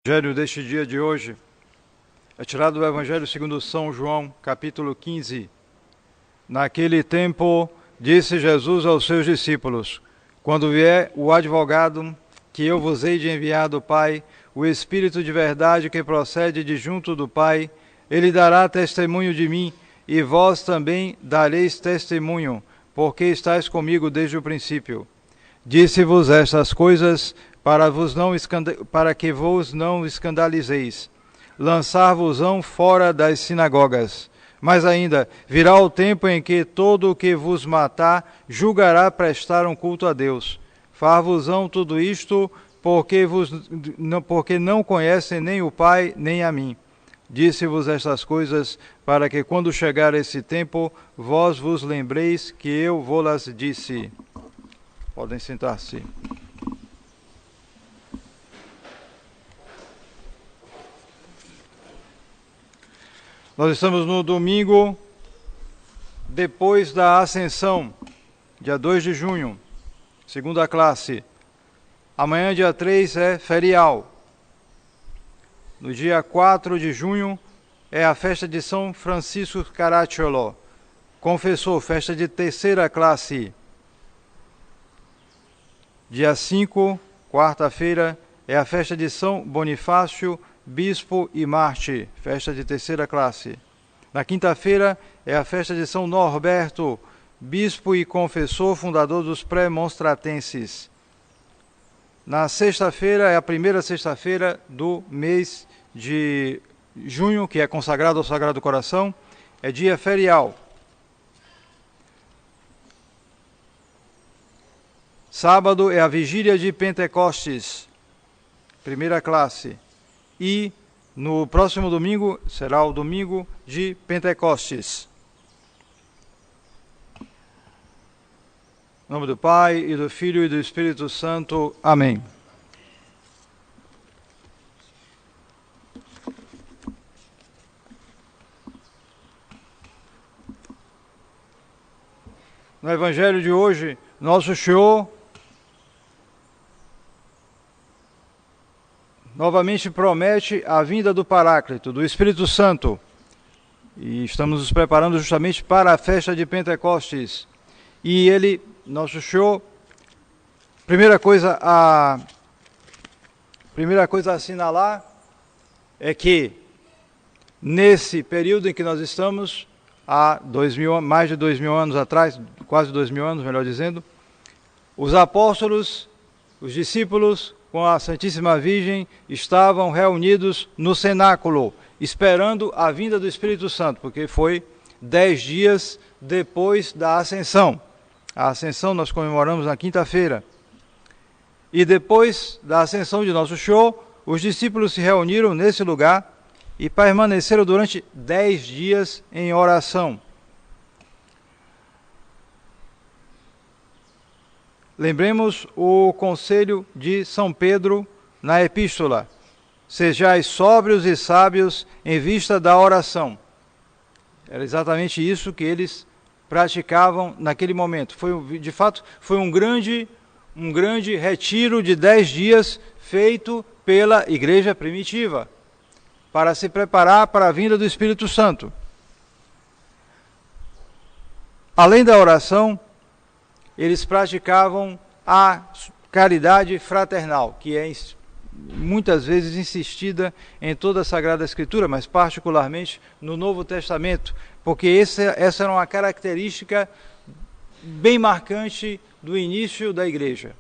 O evangelho deste dia de hoje é tirado do Evangelho segundo São João, capítulo 15. Naquele tempo, disse Jesus aos seus discípulos: quando vier o advogado que eu vos hei de enviar do Pai, o Espírito de verdade que procede de junto do Pai, ele dará testemunho de mim, e vós também dareis testemunho, porque estáis comigo desde o princípio. Disse-vos estas coisas para que vos não escandalizeis. Lançar-vos-ão fora das sinagogas. Mas ainda, virá o tempo em que todo o que vos matar julgará prestar um culto a Deus. Far-vos-ão tudo isto porque não conhecem nem o Pai nem a mim. Disse-vos estas coisas para que quando chegar esse tempo, vós vos lembreis que eu vos-las disse. Podem sentar-se. Nós estamos no domingo depois da Ascensão, dia 2 de junho, segunda classe. Amanhã, dia 3, é ferial. No dia 4 de junho é a festa de São Francisco Caracciolo, confessor, festa de terceira classe. Dia 5, quarta-feira, é a festa de São Bonifácio, bispo e mártir, festa de terceira classe. Na quinta-feira é a festa de São Norberto, bispo e confessor, fundador dos pré-monstratenses. Na sexta-feira é a primeira sexta-feira do mês de junho, que é consagrado ao Sagrado Coração, é dia ferial. Sábado é a vigília de Pentecostes, primeira classe. E no próximo domingo será o domingo de Pentecostes. Em nome do Pai, e do Filho, e do Espírito Santo. Amém. No Evangelho de hoje, Nosso Senhor novamente promete a vinda do Paráclito, do Espírito Santo. E estamos nos preparando justamente para a festa de Pentecostes. E ele, Nosso Senhor, primeira coisa a assinalar é que nesse período em que nós estamos, há mais de 2000 anos atrás, quase 2000 anos, melhor dizendo, os apóstolos, os discípulos, com a Santíssima Virgem, estavam reunidos no cenáculo, esperando a vinda do Espírito Santo, porque foi 10 dias depois da Ascensão. A Ascensão nós comemoramos na quinta-feira. E depois da Ascensão de Nosso Senhor, os discípulos se reuniram nesse lugar e permaneceram durante 10 dias em oração. Lembremos o conselho de São Pedro na epístola: sejais sóbrios e sábios em vista da oração. Era exatamente isso que eles praticavam naquele momento. De fato, foi um grande retiro de 10 dias feito pela igreja primitiva, para se preparar para a vinda do Espírito Santo. Além da oração, eles praticavam a caridade fraternal, que é muitas vezes insistida em toda a Sagrada Escritura, mas particularmente no Novo Testamento, porque essa era uma característica bem marcante do início da igreja,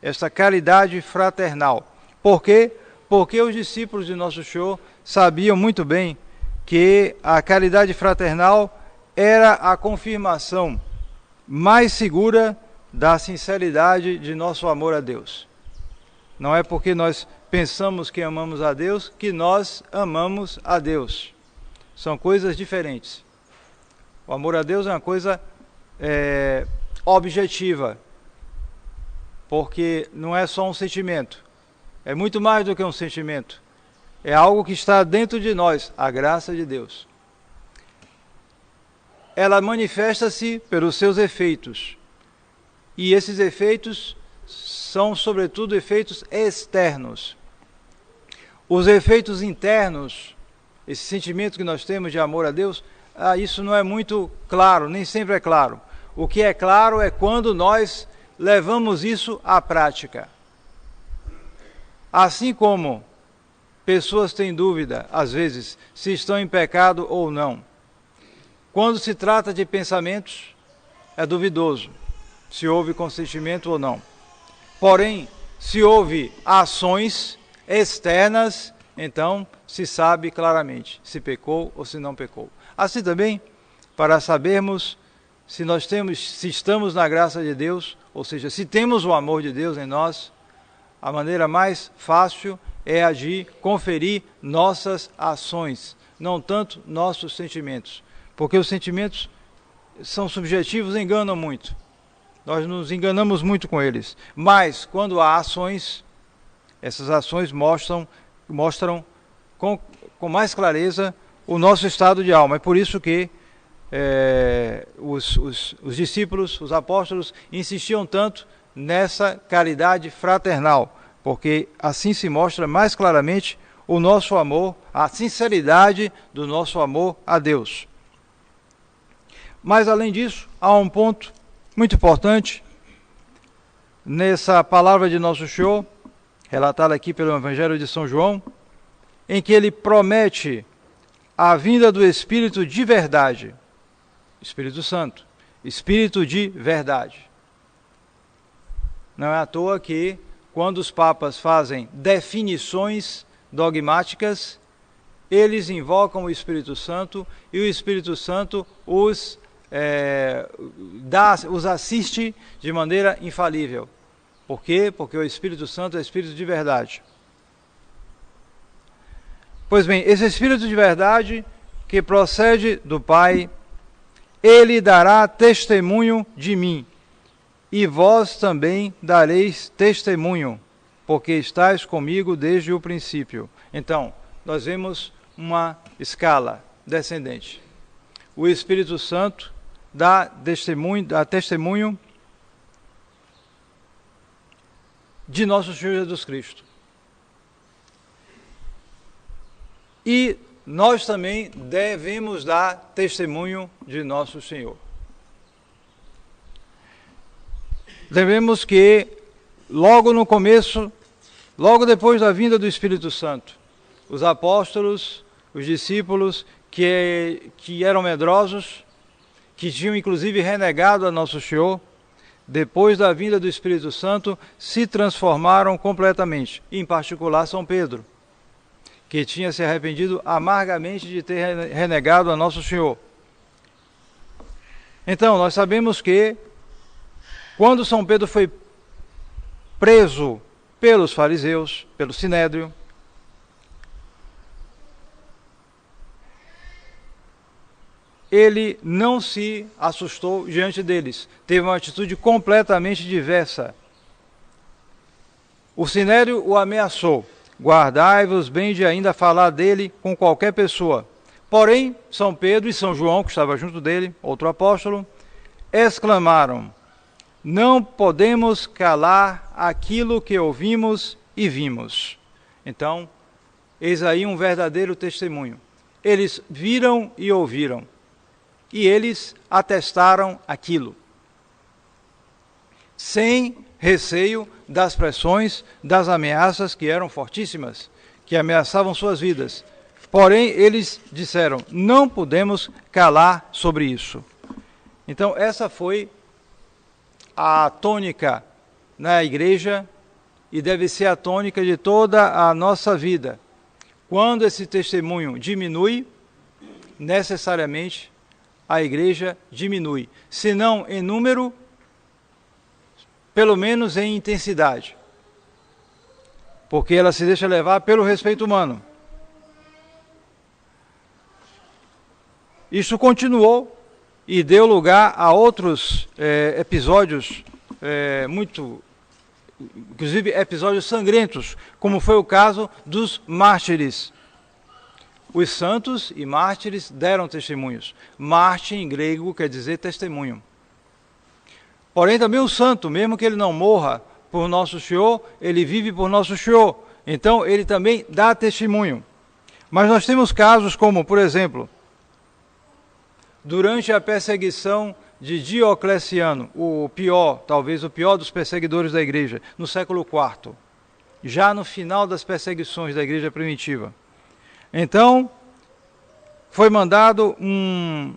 essa caridade fraternal. Por quê? Porque os discípulos de Nosso Senhor sabiam muito bem que a caridade fraternal era a confirmação mais segura da sinceridade de nosso amor a Deus. Não é porque nós pensamos que amamos a Deus que nós amamos a Deus. São coisas diferentes. O amor a Deus é uma coisa objetiva, porque não é só um sentimento. É muito mais do que um sentimento. É algo que está dentro de nós, a graça de Deus. Ela manifesta-se pelos seus efeitos. E esses efeitos são, sobretudo, efeitos externos. Os efeitos internos, esse sentimento que nós temos de amor a Deus, isso não é muito claro, nem sempre é claro. O que é claro é quando nós levamos isso à prática. Assim como pessoas têm dúvida, às vezes, se estão em pecado ou não. Quando se trata de pensamentos, é duvidoso se houve consentimento ou não. Porém, se houve ações externas, então se sabe claramente se pecou ou se não pecou. Assim também, para sabermos se estamos na graça de Deus, ou seja, se temos o amor de Deus em nós, a maneira mais fácil é agir, conferir nossas ações, não tanto nossos sentimentos. Porque os sentimentos são subjetivos e enganam muito. Nós nos enganamos muito com eles. Mas, quando há ações, essas ações mostram com mais clareza o nosso estado de alma. É por isso que os discípulos, os apóstolos, insistiam tanto nessa caridade fraternal, porque assim se mostra mais claramente o nosso amor, a sinceridade do nosso amor a Deus. Mas, além disso, há um ponto muito importante nessa palavra de Nosso Senhor, relatada aqui pelo Evangelho de São João, em que ele promete a vinda do Espírito de verdade, Espírito Santo, Espírito de verdade. Não é à toa que, quando os papas fazem definições dogmáticas, eles invocam o Espírito Santo e o Espírito Santo os assiste de maneira infalível. Por quê? Porque o Espírito Santo é Espírito de verdade. Pois bem, esse Espírito de verdade que procede do Pai, ele dará testemunho de mim, e vós também dareis testemunho, porque estáis comigo desde o princípio. Então, nós vemos uma escala descendente. O Espírito Santo dá testemunho de nosso Senhor Jesus Cristo. E nós também devemos dar testemunho de nosso Senhor. Devemos que, logo no começo, logo depois da vinda do Espírito Santo, os apóstolos, os discípulos que eram medrosos, que tinham inclusive renegado a Nosso Senhor, depois da vinda do Espírito Santo, se transformaram completamente, em particular São Pedro, que tinha se arrependido amargamente de ter renegado a Nosso Senhor. Então, nós sabemos que, quando São Pedro foi preso pelos fariseus, pelo Sinédrio, ele não se assustou diante deles, teve uma atitude completamente diversa. O Sinédrio o ameaçou: guardai-vos bem de ainda falar dele com qualquer pessoa. Porém, São Pedro e São João, que estava junto dele, outro apóstolo, exclamaram: não podemos calar aquilo que ouvimos e vimos. Então, eis aí um verdadeiro testemunho. Eles viram e ouviram, e eles atestaram aquilo, sem receio das pressões, das ameaças que eram fortíssimas, que ameaçavam suas vidas. Porém, eles disseram: não podemos calar sobre isso. Então, essa foi a tônica na igreja e deve ser a tônica de toda a nossa vida. Quando esse testemunho diminui, necessariamente a igreja diminui, se não em número, pelo menos em intensidade, porque ela se deixa levar pelo respeito humano. Isso continuou e deu lugar a outros episódios, inclusive episódios sangrentos, como foi o caso dos mártires. Os santos e mártires deram testemunhos. Mártir em grego quer dizer testemunho. Porém também o santo, mesmo que ele não morra por Nosso Senhor, ele vive por Nosso Senhor. Então, ele também dá testemunho. Mas nós temos casos como, por exemplo, durante a perseguição de Diocleciano, o pior, talvez o pior dos perseguidores da igreja, no século IV, já no final das perseguições da igreja primitiva. Então, foi mandado um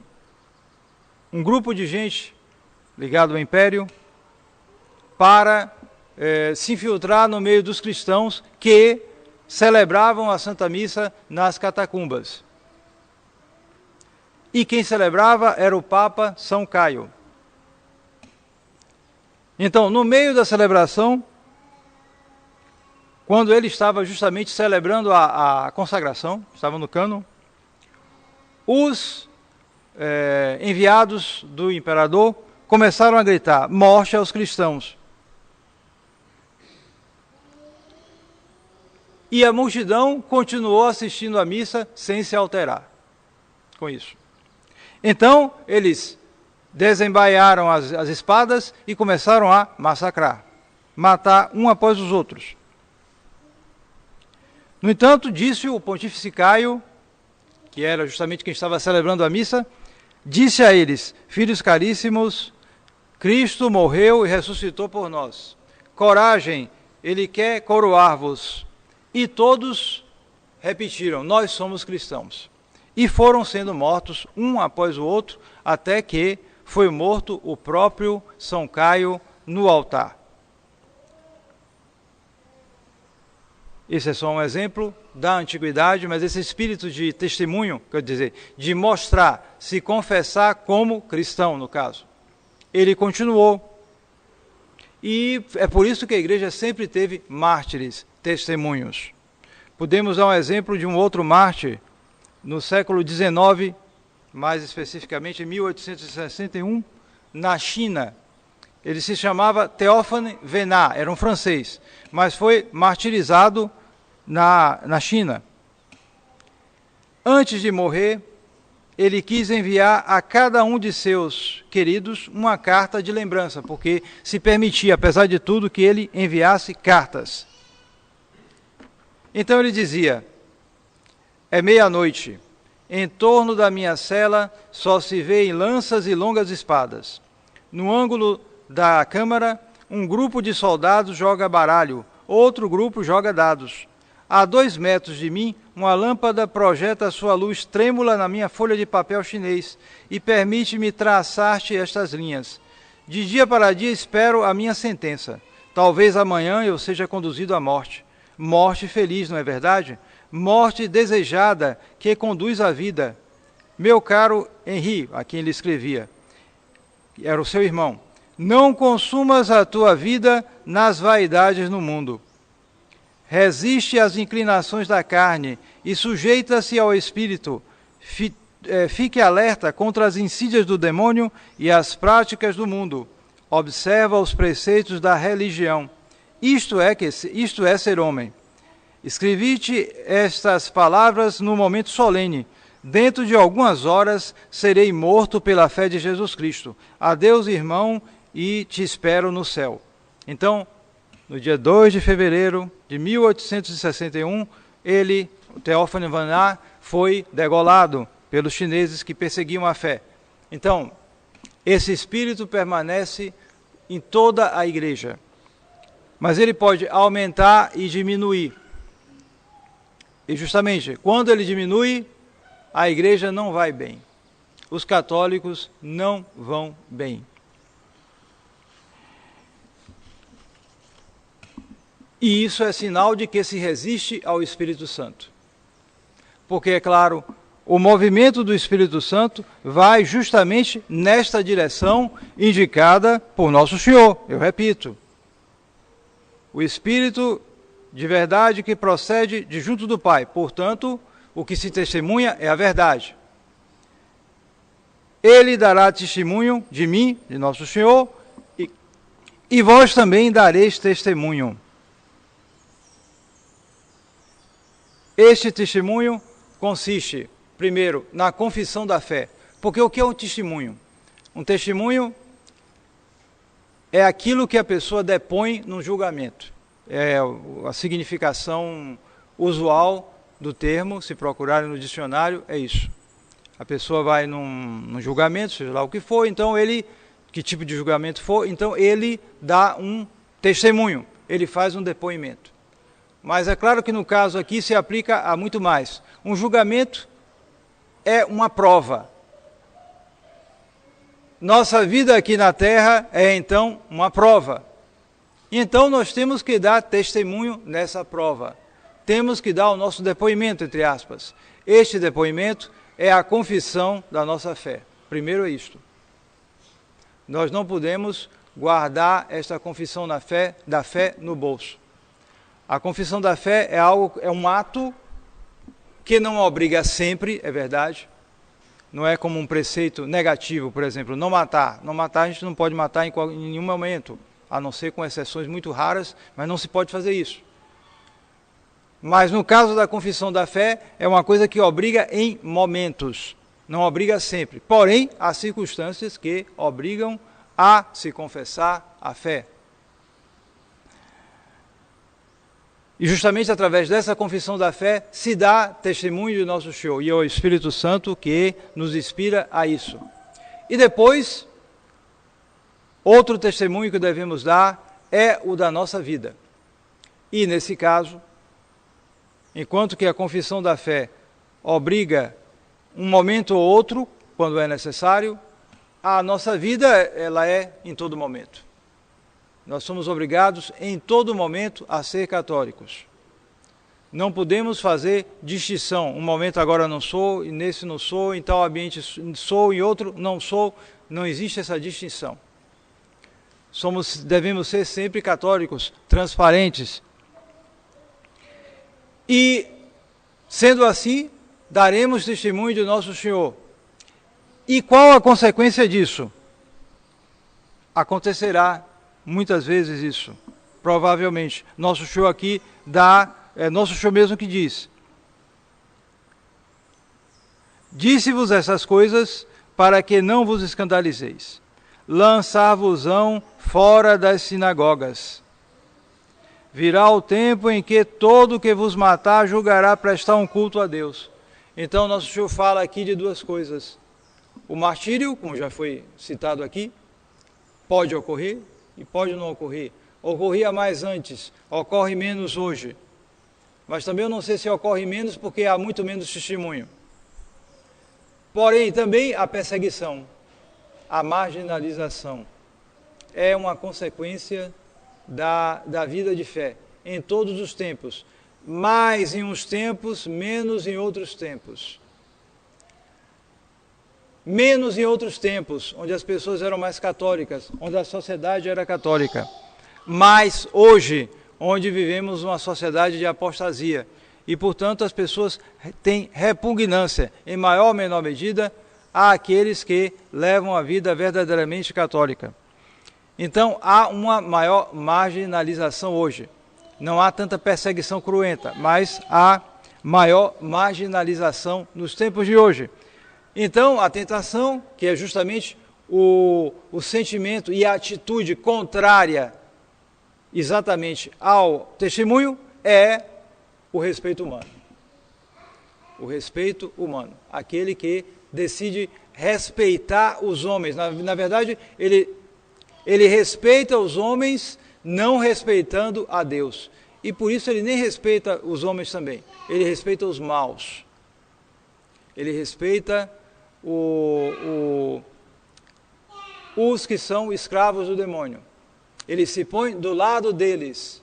grupo de gente ligado ao Império para se infiltrar no meio dos cristãos que celebravam a Santa Missa nas catacumbas. E quem celebrava era o Papa São Caio. Então, no meio da celebração, quando ele estava justamente celebrando a consagração, estava no cânon, os enviados do imperador começaram a gritar: morte aos cristãos. E a multidão continuou assistindo a missa sem se alterar com isso. Então, eles desembaiaram as espadas e começaram a massacrar, matar um após os outros. No entanto, disse o pontífice Caio, que era justamente quem estava celebrando a missa, disse a eles: filhos caríssimos, Cristo morreu e ressuscitou por nós. Coragem, ele quer coroar-vos. E todos repetiram: nós somos cristãos. E foram sendo mortos um após o outro, até que foi morto o próprio São Caio no altar. Esse é só um exemplo da antiguidade, mas esse espírito de testemunho, quer dizer, de mostrar, se confessar como cristão, no caso, ele continuou. E é por isso que a igreja sempre teve mártires, testemunhos. Podemos dar um exemplo de um outro mártir no século XIX, mais especificamente em 1861, na China. Ele se chamava Théophane Venat, era um francês, mas foi martirizado na China. Antes de morrer, ele quis enviar a cada um de seus queridos uma carta de lembrança, porque se permitia, apesar de tudo, que ele enviasse cartas. Então ele dizia: é meia-noite, em torno da minha cela só se vêem lanças e longas espadas. No ângulo da câmara, um grupo de soldados joga baralho, outro grupo joga dados. A 2 metros de mim, uma lâmpada projeta sua luz trêmula na minha folha de papel chinês e permite-me traçar-te estas linhas. De dia para dia espero a minha sentença. Talvez amanhã eu seja conduzido à morte. Morte feliz, não é verdade? Morte desejada que conduz à vida. Meu caro Henri, a quem ele escrevia, era o seu irmão, não consumas a tua vida nas vaidades no mundo. Resiste às inclinações da carne e sujeita-se ao espírito. Fique alerta contra as insídias do demônio e as práticas do mundo. Observa os preceitos da religião. Isto é ser homem. Escrevi-te estas palavras no momento solene. Dentro de algumas horas serei morto pela fé de Jesus Cristo. Adeus, irmão, e te espero no céu. Então, no dia 2 de fevereiro de 1861, o Théophane Venat, foi degolado pelos chineses que perseguiam a fé. Então, esse espírito permanece em toda a igreja, mas ele pode aumentar e diminuir. E justamente, quando ele diminui, a igreja não vai bem. Os católicos não vão bem. E isso é sinal de que se resiste ao Espírito Santo. Porque, é claro, o movimento do Espírito Santo vai justamente nesta direção indicada por Nosso Senhor, eu repito. O Espírito de verdade que procede de junto do Pai. Portanto, o que se testemunha é a verdade. Ele dará testemunho de mim, de Nosso Senhor, e vós também dareis testemunho. Este testemunho consiste, primeiro, na confissão da fé. Porque o que é um testemunho? Um testemunho é aquilo que a pessoa depõe num julgamento. a significação usual do termo, se procurarem no dicionário, é isso. A pessoa vai num julgamento, seja lá o que for, então que tipo de julgamento for, então ele dá um testemunho, ele faz um depoimento. Mas é claro que no caso aqui se aplica a muito mais. Um julgamento é uma prova. Nossa vida aqui na Terra é então uma prova. Então nós temos que dar testemunho nessa prova. Temos que dar o nosso depoimento, entre aspas. Este depoimento é a confissão da nossa fé. Primeiro é isto. Nós não podemos guardar esta confissão da fé no bolso. A confissão da fé é um ato que não obriga sempre, é verdade. Não é como um preceito negativo, por exemplo, não matar. Não matar, a gente não pode matar em nenhum momento, a não ser com exceções muito raras, mas não se pode fazer isso. Mas no caso da confissão da fé, é uma coisa que obriga em momentos, não obriga sempre. Porém, há circunstâncias que obrigam a se confessar a fé. E justamente através dessa confissão da fé se dá testemunho de nosso Senhor. E é o Espírito Santo que nos inspira a isso. E depois, outro testemunho que devemos dar é o da nossa vida. E nesse caso, enquanto que a confissão da fé obriga um momento ou outro, quando é necessário, a nossa vida ela é em todo momento. Nós somos obrigados em todo momento a ser católicos. Não podemos fazer distinção. Um momento agora não sou, e nesse não sou, em tal ambiente sou, em outro não sou. Não existe essa distinção. Devemos ser sempre católicos, transparentes. E, sendo assim, daremos testemunho de nosso Senhor. E qual a consequência disso? Acontecerá muitas vezes isso, provavelmente. Nosso Senhor aqui nosso Senhor mesmo que diz: disse-vos essas coisas para que não vos escandalizeis. Lançar-vos-ão fora das sinagogas. Virá o tempo em que todo o que vos matar julgará prestar um culto a Deus. Então nosso Senhor fala aqui de duas coisas. O martírio, como já foi citado aqui, pode ocorrer e pode não ocorrer. Ocorria mais antes, ocorre menos hoje. Mas também eu não sei se ocorre menos porque há muito menos testemunho. Porém, também a perseguição, a marginalização, é uma consequência da vida de fé, em todos os tempos. Mais em uns tempos, menos em outros tempos. Menos em outros tempos, onde as pessoas eram mais católicas, onde a sociedade era católica. Mas hoje, onde vivemos uma sociedade de apostasia. E, portanto, as pessoas têm repugnância, em maior ou menor medida, àqueles que levam a vida verdadeiramente católica. Então, há uma maior marginalização hoje. Não há tanta perseguição cruenta, mas há maior marginalização nos tempos de hoje. Então, a tentação, que é justamente o sentimento e a atitude contrária exatamente ao testemunho, é o respeito humano. O respeito humano. Aquele que decide respeitar os homens. Na verdade, ele respeita os homens não respeitando a Deus. E por isso ele nem respeita os homens também. Ele respeita os maus. Ele respeita os que são escravos do demônio. Ele se põe do lado deles,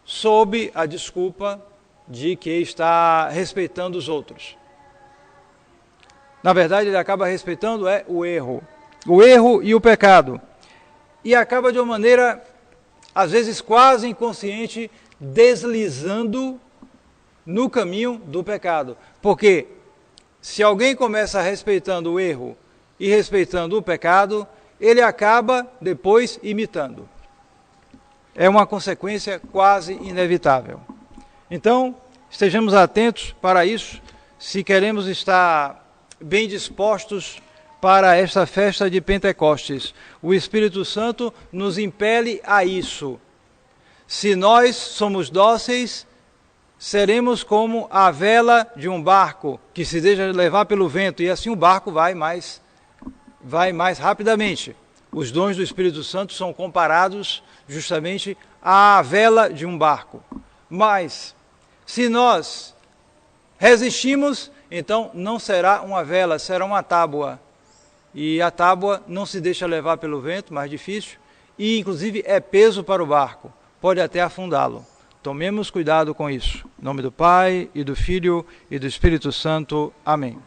sob a desculpa de que está respeitando os outros. Na verdade, ele acaba respeitando o erro e o pecado. E acaba de uma maneira, às vezes quase inconsciente, deslizando no caminho do pecado. Porque se alguém começa respeitando o erro e respeitando o pecado, ele acaba depois imitando. É uma consequência quase inevitável. Então, estejamos atentos para isso, se queremos estar bem dispostos para esta festa de Pentecostes. O Espírito Santo nos impele a isso. Se nós somos dóceis, seremos como a vela de um barco que se deixa levar pelo vento, e assim o barco vai mais rapidamente. Os dons do Espírito Santo são comparados justamente à vela de um barco. Mas, se nós resistimos, então não será uma vela, será uma tábua. E a tábua não se deixa levar pelo vento, mais difícil, e inclusive é peso para o barco, pode até afundá-lo. Tomemos cuidado com isso. Em nome do Pai, e do Filho, e do Espírito Santo. Amém.